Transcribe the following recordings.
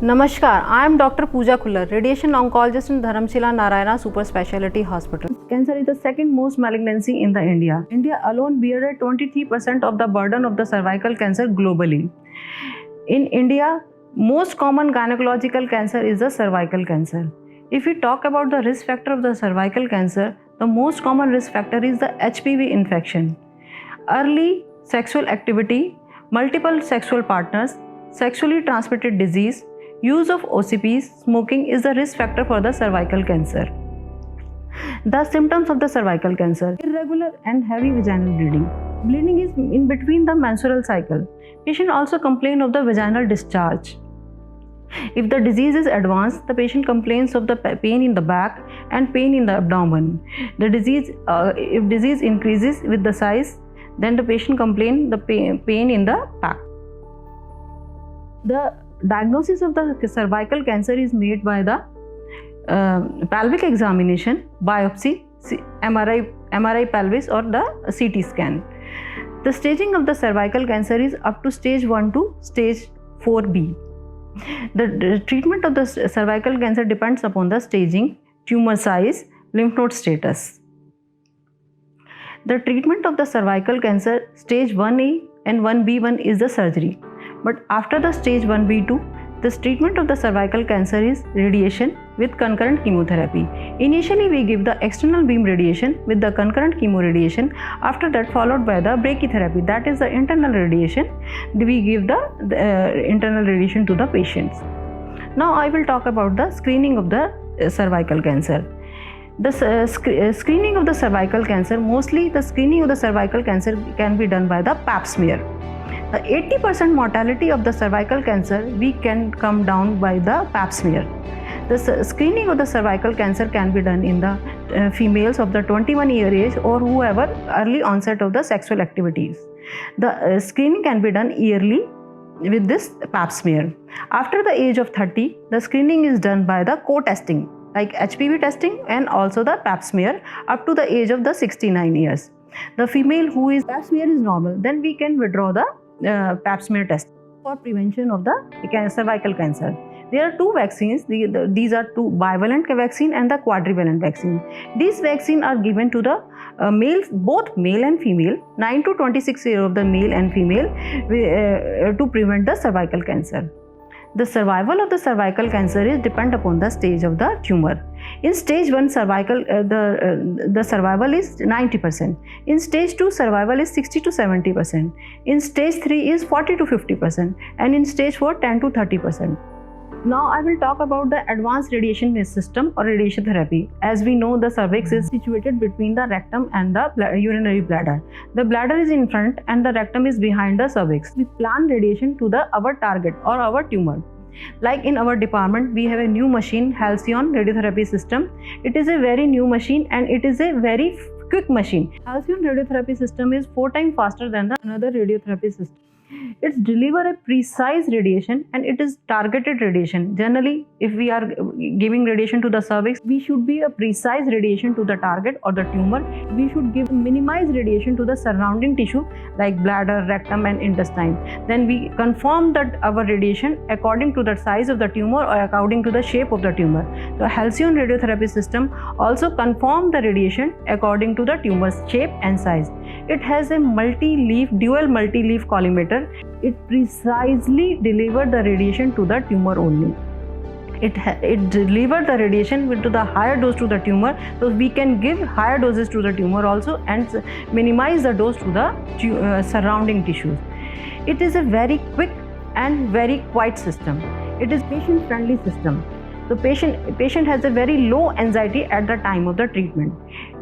Namaskar, I am Dr. Pooja Khullar, radiation oncologist in Dharamshila Narayana Super Speciality Hospital. Cancer is the second most malignancy in the India. India alone bears 23% of the burden of the cervical cancer globally. In India, most common gynecological cancer is the cervical cancer. If we talk about the risk factor of the cervical cancer, the most common risk factor is the HPV infection. Early sexual activity, multiple sexual partners, sexually transmitted disease, use of OCPs, smoking is the risk factor for the cervical cancer. The symptoms of the cervical cancer: irregular and heavy vaginal bleeding. Bleeding is in between the menstrual cycle. Patient also complain of the vaginal discharge. If the disease is advanced, the patient complains of the pain in the back and pain in the abdomen. If disease increases with the size, then the patient complains the pain in the back. The diagnosis of the cervical cancer is made by the pelvic examination, biopsy, MRI pelvis or the CT scan. The staging of the cervical cancer is up to stage 1 to stage 4B. The treatment of the cervical cancer depends upon the staging, tumor size, lymph node status. The treatment of the cervical cancer stage 1A and 1B1 is the surgery. But after the stage 1B2, the treatment of the cervical cancer is radiation with concurrent chemotherapy. Initially, we give the external beam radiation with the concurrent chemoradiation. After that, followed by the brachytherapy, that is the internal radiation. We give the internal radiation to the patients. Now, I will talk about the screening of the cervical cancer. The screening of the cervical cancer, mostly the screening of the cervical cancer can be done by the pap smear. The 80% mortality of the cervical cancer we can come down by the pap smear. The screening of the cervical cancer can be done in the females of the 21-year age or whoever early onset of the sexual activities. The screening can be done yearly with this pap smear. After the age of 30, the screening is done by the co-testing like HPV testing and also the pap smear up to the age of the 69 years. The female who is pap smear is normal, then we can withdraw the pap smear test for prevention of the cervical cancer. There are two vaccines. These are two bivalent vaccine and the quadrivalent vaccine. These vaccines are given to the males, both male and female, 9 to 26 years of the male and female to prevent the cervical cancer. The survival of the cervical cancer is depend upon the stage of the tumor. In stage 1 cervical, the survival is 90%. In stage 2 survival is 60 to 70%. In stage 3 is 40 to 50%. And in stage 4 10 to 30%. Now I will talk about the advanced radiation system or radiation therapy. As we know, the cervix is situated between the rectum and the urinary bladder. The bladder is in front and the rectum is behind the cervix. We plan radiation to our target or our tumor. Like in our department, we have a new machine, Halcyon radiotherapy system. It is a very new machine and it is a very quick machine. Halcyon radiotherapy system is 4 times faster than another radiotherapy system. It delivers a precise radiation and it is targeted radiation. Generally, if we are giving radiation to the cervix, we should be a precise radiation to the target or the tumor. We should give minimized radiation to the surrounding tissue like bladder, rectum and intestine. Then we confirm that our radiation according to the size of the tumor or according to the shape of the tumor. The Halcyon radiotherapy system also confirms the radiation according to the tumor's shape and size. It has a dual multi-leaf collimator. It precisely delivers the radiation to the tumor only. It delivers the radiation to the higher dose to the tumor, so we can give higher doses to the tumor also and minimize the dose to the surrounding tissues. It is a very quick and very quiet system. It is patient-friendly system. The patient has a very low anxiety at the time of the treatment.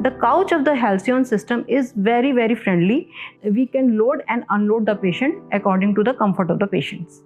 The couch of the Halcyon system is very, very friendly. We can load and unload the patient according to the comfort of the patients.